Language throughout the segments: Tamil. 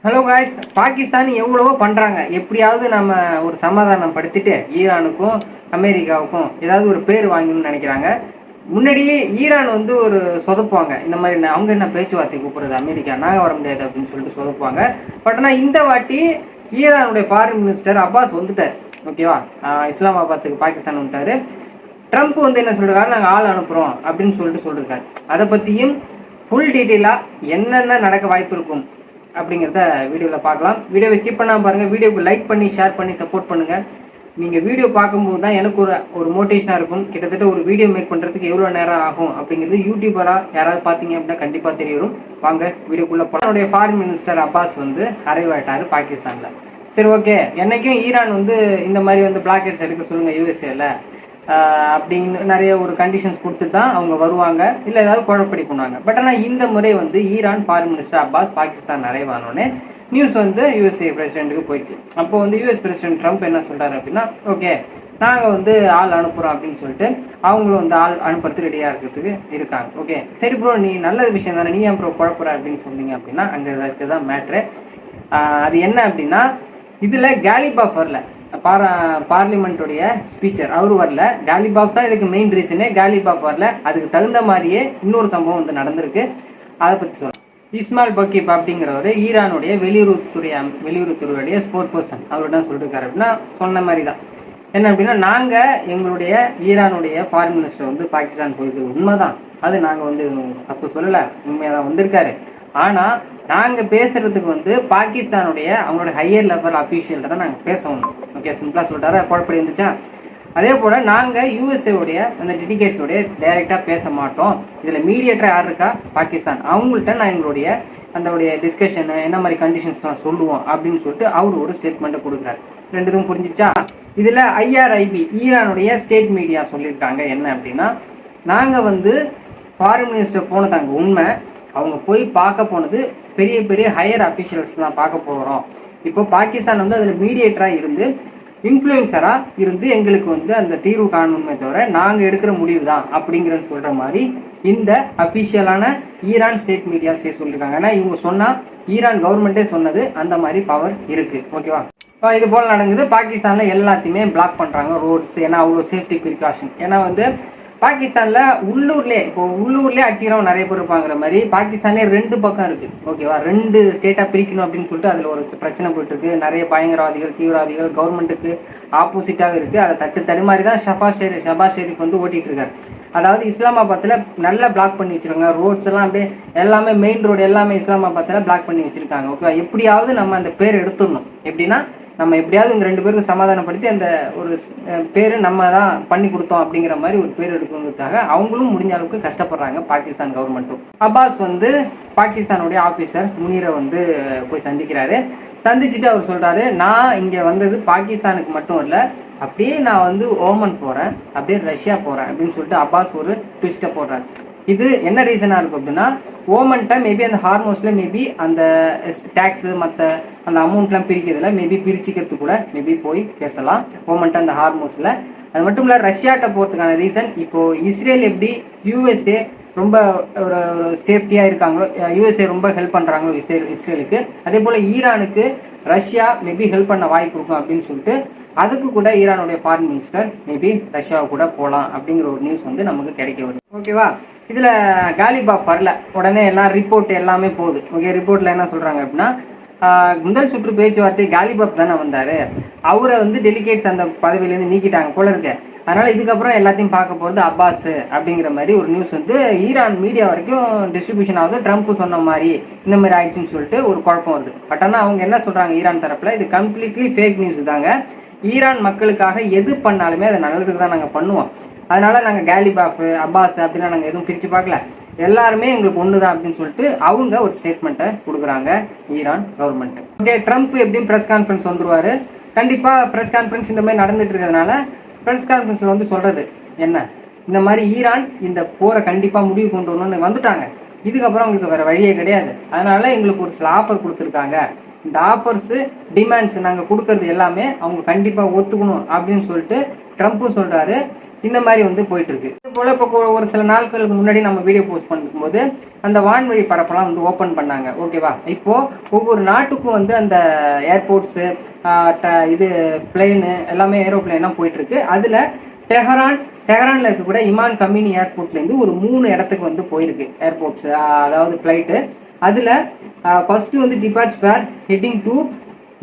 ஹலோ காய்ஸ், பாகிஸ்தான் எவ்வளவோ பண்ணுறாங்க. எப்படியாவது நம்ம ஒரு சமாதானம் படுத்திட்டு ஈரானுக்கும் அமெரிக்காவுக்கும் ஏதாவது ஒரு பேர் வாங்கணும்னு நினைக்கிறாங்க. முன்னாடியே ஈரான் வந்து ஒரு சொதப்புவாங்க. இந்த மாதிரி அவங்க என்ன பேச்சுவார்த்தை கூப்பிடுறது, அமெரிக்கா நாங்கள் வர முடியாது அப்படின்னு சொல்லிட்டு சொதப்புவாங்க. பட் ஆனால் இந்த வாட்டி ஈரானுடைய ஃபாரின் மினிஸ்டர் அப்பாஸ் வந்துட்டார். ஓகேவா, இஸ்லாமாபாத்துக்கு பாகிஸ்தான் வந்துட்டார். ட்ரம்ப் வந்து என்ன சொல்றாரு, நாங்கள் ஆள் அனுப்புகிறோம் அப்படின்னு சொல்லியிருக்காரு. அதை பற்றியும் ஃபுல் டீட்டெயிலாக என்னென்ன நடக்க வாய்ப்பு இருக்கும் அப்படிங்கிறத வீடியோவில் பார்க்கலாம். வீடியோவை ஸ்கிப் பண்ணாமல் பாருங்கள். வீடியோக்கு லைக் பண்ணி ஷேர் பண்ணி சப்போர்ட் பண்ணுங்கள். நீங்கள் வீடியோ பார்க்கும்போது தான் எனக்கு ஒரு மோட்டிவேஷனாக இருக்கும். கிட்டத்தட்ட ஒரு வீடியோ மேக் பண்ணுறதுக்கு எவ்வளோ நேரம் ஆகும் அப்படிங்கிறது யூடியூபராக யாராவது பார்த்தீங்க அப்படின்னா கண்டிப்பாக தெரியணும். வாங்க வீடியோக்குள்ளே போகலாம். என்னுடைய ஃபாரின் மினிஸ்டர் அப்பாஸ் வந்து அரைவ் ஆகிட்டார் பாகிஸ்தானில். சரி, ஓகே. என்றைக்கும் ஈரான் வந்து இந்த மாதிரி வந்து பிளாக்கெட்ஸ் எடுக்க சொல்லுங்கள் யூஎஸ்ஏல அப்படின்னு நிறைய ஒரு கண்டிஷன்ஸ் கொடுத்துட்டு தான் அவங்க வருவாங்க, இல்லை ஏதாவது குழப்படி பண்ணுவாங்க. பட் ஆனால் இந்த முறை வந்து Iran foreign minister Abbas Pakistan நிறைவானோடனே நியூஸ் வந்து யூஎஸ்ஏ பிரசிடென்ட்டுக்கு போயிடுச்சு. அப்போ வந்து யூஎஸ் பிரசிடென்ட் ட்ரம்ப் என்ன சொல்கிறாரு அப்படின்னா, ஓகே நாங்கள் வந்து ஆள் அனுப்புகிறோம் அப்படின்னு சொல்லிட்டு அவங்களும் வந்து ஆள் அனுப்புறது ரெடியாக இருக்கிறதுக்கு இருக்காங்க. ஓகே சரி ப்ரோ, நீ நல்ல விஷயம் தானே, நீ ஏன் ப்ரோ குழப்புற அப்படின்னு சொன்னீங்க அப்படின்னா அங்கே இருக்கிறது தான் மேட்ரு. அது என்ன அப்படின்னா, இதில் காலிபாஃப் வரல, பார்லிமெண்ட்டுடைய ஸ்பீச்சர் அவர் வரல. காலிபாஃப் தான் இதுக்கு மெயின் ரீசனே. காலிபாஃப் வரல, அதுக்கு தகுந்த மாதிரியே இன்னொரு சம்பவம் வந்து நடந்திருக்கு. அதை பற்றி சொல்கிறேன். இஸ்மாயில் பக்கீப் அப்படிங்கிறவர் ஈரானுடைய வெளியுறவுத்துறையுடைய ஸ்போர்ட் பர்சன். அவர் என்ன சொல்லியிருக்காரு அப்படின்னா, சொன்ன மாதிரி தான். என்ன அப்படின்னா, நாங்கள் எங்களுடைய ஈரானுடைய ஃபாரின் மினிஸ்டர் வந்து பாகிஸ்தான் போயிருக்குது உண்மைதான், அது நாங்கள் வந்து தப்பு சொல்லலை, உண்மையாக தான் வந்திருக்காரு. ஆனால் நாங்கள் பேசுகிறதுக்கு வந்து பாகிஸ்தானுடைய அவங்களோட ஹையர் லெவல் அஃபீஷியல்கிட்ட தான் நாங்கள் பேசணும். ஓகே, சிம்பிளாக சொல்லிட்டாரு. குழப்படி இருந்துச்சா? அதே போல் நாங்கள் யூஎஸ்ஏவுடைய அந்த டெலிகேட்ஸோடைய டைரெக்டாக பேச மாட்டோம். இதில் மீடியேட்டர் யார் இருக்கா, பாகிஸ்தான், அவங்கள்ட்ட நான் எங்களுடைய அந்த டிஸ்கஷனு என்ன மாதிரி கண்டிஷன்ஸ்லாம் சொல்லுவோம் அப்படின்னு சொல்லிட்டு அவர் ஒரு ஸ்டேட்மெண்ட்டை கொடுக்குறாரு. ரெண்டுக்கும் புரிஞ்சிச்சா? இதில் ஐஆர்ஐபி ஈரானுடைய ஸ்டேட் மீடியா சொல்லியிருக்காங்க என்ன அப்படின்னா, நாங்கள் வந்து ஃபாரின் மினிஸ்டர் போனதாங்க உண்மை, அவங்க போய் பார்க்க போனது பெரிய பெரிய ஹையர் அஃபிஷியல்ஸ் தான் பார்க்க போகிறோம். இப்போ பாகிஸ்தான் வந்து அதில் மீடியேட்டராக இருந்து இன்ஃப்ளூயன்சராக இருந்து எங்களுக்கு வந்து அந்த தீர்வு காணணுமே தவிர நாங்கள் எடுக்கிற முடிவு தான் அப்படிங்கிறத சொல்கிற மாதிரி இந்த அஃபிஷியலான ஈரான் ஸ்டேட் மீடியாஸே சொல்லியிருக்காங்க. ஏன்னா இவங்க சொன்னால் ஈரான் கவர்மெண்ட்டே சொன்னது, அந்த மாதிரி பவர் இருக்குது. ஓகேவா, இது போல் நடக்குது. பாகிஸ்தானில் எல்லாத்தையுமே பிளாக் பண்ணுறாங்க ரோட்ஸ். ஏன்னா அவ்வளோ சேஃப்டி ப்ரிகாஷன். ஏன்னா வந்து பாகிஸ்தானில் உள்ளூர்லேயே அடிச்சுக்கிறவங்க நிறைய பேர் இருப்பாங்கிற மாதிரி பாகிஸ்தான்லேயே ரெண்டு பக்கம் இருக்குது. ஓகேவா, ரெண்டு ஸ்டேட்டாக பிரிக்கணும் அப்படின்னு சொல்லிட்டு அதில் ஒரு பிரச்சனை போயிட்டுருக்கு. நிறைய பயங்கரவாதிகள் தீவிரவாதிகள் கவர்மெண்ட்டுக்கு ஆப்போசிட்டாகவே இருக்குது. அதை தடுமாறி தான் ஷபாஸ் ஷெரீஃப் வந்து ஓட்டிகிட்டு இருக்காரு. அதாவது இஸ்லாமாபாத்தில் நல்லா பிளாக் பண்ணி வச்சுருக்காங்க ரோட்ஸ் எல்லாம். அப்படியே எல்லாமே மெயின் ரோடு எல்லாமே இஸ்லாமாபாத்தில் பிளாக் பண்ணி வச்சுருக்காங்க. ஓகேவா, எப்படியாவது நம்ம அந்த பேர் எடுத்துடணும். எப்படின்னா, நம்ம எப்படியாவது இங்கே ரெண்டு பேருக்கு சமாதானப்படுத்தி அந்த ஒரு பேர் நம்ம தான் பண்ணி கொடுத்தோம் அப்படிங்கிற மாதிரி ஒரு பேர் எடுக்கணுங்கிறதுக்காக அவங்களும் முடிஞ்ச அளவுக்கு கஷ்டப்படுறாங்க பாகிஸ்தான் கவர்மெண்ட்டும். அப்பாஸ் வந்து பாகிஸ்தானுடைய ஆஃபீஸர் முனீரை வந்து போய் சந்திக்கிறாரு. சந்திச்சுட்டு அவர் சொல்கிறாரு, நான் இங்கே வந்தது பாகிஸ்தானுக்கு மட்டும் இல்லை, அப்படியே நான் வந்து ஓமன் போகிறேன், அப்படியே ரஷ்யா போகிறேன் அப்படின்னு சொல்லிட்டு அப்பாஸ் ஒரு ட்விஸ்ட்டை போடுறாரு. இது என்ன ரீசனாக இருக்கும் அப்படின்னா, ஓமன்ட்ட மேபி அந்த ஹார்மோஸில் மேபி அந்த டேக்ஸு மற்ற அந்த அமௌண்ட்லாம் பிரிக்கிறதுல மேபி பிரிச்சுக்கிறது கூட மேபி போய் பேசலாம் ஓமன்ட்ட அந்த ஹார்மோஸில். அது மட்டும் இல்லை, ரஷ்யாட்ட போகிறதுக்கான ரீசன், இப்போது இஸ்ரேல் எப்படி யூஎஸ்ஏ ரொம்ப ஒரு சேஃப்டியாக இருக்காங்களோ, யூஎஸ்ஏ ரொம்ப ஹெல்ப் பண்ணுறாங்களோ இஸ்ரேலுக்கு, அதே போல் ஈரானுக்கு ரஷ்யா மேபி ஹெல்ப் பண்ண வாய்ப்பு இருக்கும் அப்படின்னு சொல்லிட்டு அதுக்கு கூட ஈரானுடைய ஃபாரின் மினிஸ்டர் மேபி ரஷ்யாவை கூட போகலாம் அப்படிங்கிற ஒரு நியூஸ் வந்து நமக்கு கிடைக்க வருது. ஓகேவா, இதில் காலிபாஃப் வரல, உடனே எல்லாம் ரிப்போர்ட் எல்லாமே போகுது. ஓகே, ரிப்போர்ட்டில் என்ன சொல்கிறாங்க அப்படின்னா, முதல் சுற்று பேச்சுவார்த்தை காலிபாஃப் தானே வந்தார், அவரை வந்து டெலிகேட்ஸ் அந்த பதவியிலேருந்து நீக்கிட்டாங்க போல இருக்கு, அதனால் இதுக்கப்புறம் எல்லாத்தையும் பார்க்க போகிறது அப்பாஸ் அப்படிங்கிற மாதிரி ஒரு நியூஸ் வந்து ஈரான் மீடியா வரைக்கும் டிஸ்ட்ரிபியூஷன் ஆகுது. ட்ரம்ப் சொன்ன மாதிரி இந்த மாதிரி ஆயிடுச்சுன்னு சொல்லிட்டு ஒரு குழப்பம் வருது. பட் ஆனால் அவங்க என்ன சொல்கிறாங்க ஈரான் தரப்பில், இது கம்ப்ளீட்லி ஃபேக் நியூஸ் தாங்க, ஈரான் மக்களுக்காக எது பண்ணாலுமே அதை நல்லதுக்கு தான் நாங்கள் பண்ணுவோம், அதனால் நாங்கள் காலிபாஃப் அப்பாஸ் அப்படின்னா நாங்கள் எதுவும் பிரித்து பார்க்கல, எல்லாருமே எங்களுக்கு ஒன்று தான் அப்படின்னு சொல்லிட்டு அவங்க ஒரு ஸ்டேட்மெண்ட்டை கொடுக்குறாங்க ஈரான் கவர்மெண்ட்டு. ஓகே, ட்ரம்ப் எப்படியும் ப்ரெஸ் கான்ஃபரன்ஸ் வந்துருவார். கண்டிப்பாக ப்ரெஸ் கான்ஃபரன்ஸ் இந்த மாதிரி நடந்துட்டு இருக்கிறதுனால ப்ரெஸ் கான்ஃபரன்ஸில் வந்து சொல்கிறது என்ன, இந்த மாதிரி ஈரான் இந்த போரை கண்டிப்பாக முடிவு கொண்டு வரணும்னு வந்துட்டாங்க, இதுக்கப்புறம் அவங்களுக்கு வேறு வழியே கிடையாது, அதனால் எங்களுக்கு ஒரு சில ஆஃபர் கொடுத்துருக்காங்க, இந்த ஆஃபர்ஸு டிமாண்ட்ஸ் நாங்கள் கொடுக்கறது எல்லாமே அவங்க கண்டிப்பாக ஒத்துக்கணும் அப்படின்னு சொல்லிட்டு ட்ரம்ப்பும் சொல்கிறாரு. இந்த மாதிரி வந்து போயிட்டு இருக்கு. இது போல இப்போ ஒரு சில நாட்களுக்கு முன்னாடி நம்ம வீடியோ போஸ்ட் பண்ணும்போது அந்த வான்வழி பரப்பெல்லாம் வந்து ஓப்பன் பண்ணாங்க. ஓகேவா? இப்போ ஒவ்வொரு நாட்டுக்கும் வந்து அந்த ஏர்போர்ட்ஸு இது பிளேனு எல்லாமே ஏரோப்ளேன்லாம் போயிட்டு இருக்கு. அதுல டெஹரான்ல இருக்கக்கூடிய இமான் கமினி ஏர்போர்ட்லேருந்து ஒரு 3 இடத்துக்கு வந்து போயிருக்கு ஏர்போர்ட்ஸ், அதாவது ஃப்ளைட்டு. அதில் ஃபர்ஸ்ட் வந்து டிபார்ச் வேர் ஹெட்டிங் டு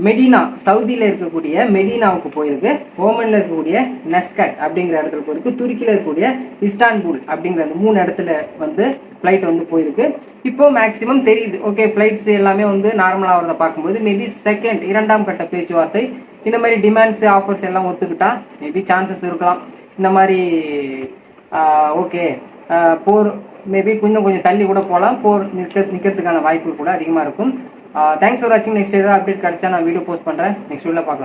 மெடினா, சவுதியில் இருக்கக்கூடிய மெடினாவுக்கு போயிருக்கு. ஓமனில் இருக்கக்கூடிய நஸ்கட் அப்படிங்கிற இடத்துல போயிருக்கு. துருக்கியில் இருக்கக்கூடிய இஸ்தான்புல் அப்படிங்கிற அந்த 3 இடத்துல வந்து ஃப்ளைட் வந்து போயிருக்கு. இப்போ மேக்ஸிமம் தெரியுது, ஓகே ஃப்ளைட்ஸ் எல்லாமே வந்து நார்மலாக வரதை பார்க்கும்போது மேபி இரண்டாம் கட்ட பேச்சுவார்த்தை இந்த மாதிரி டிமாண்ட்ஸ் ஆஃபர்ஸ் எல்லாம் ஒத்துக்கிட்டா மேபி சான்சஸ் இருக்கலாம். இந்த மாதிரி ஓகே போர் மேபி கொஞ்சம் தள்ளி கூட போகலாம். போர் நிற்கிறதுக்கான வாய்ப்பு கூட அதிகமாக இருக்கும். தேங்க்ஸ் ஃபார் வாட்சிங். நெக்ஸ்ட் அப்டேட் கிடைச்சா நான் வீடியோ போஸ்ட் பண்ணுறேன். நெக்ஸ்ட் வீடியோவில் பார்க்கலாம்.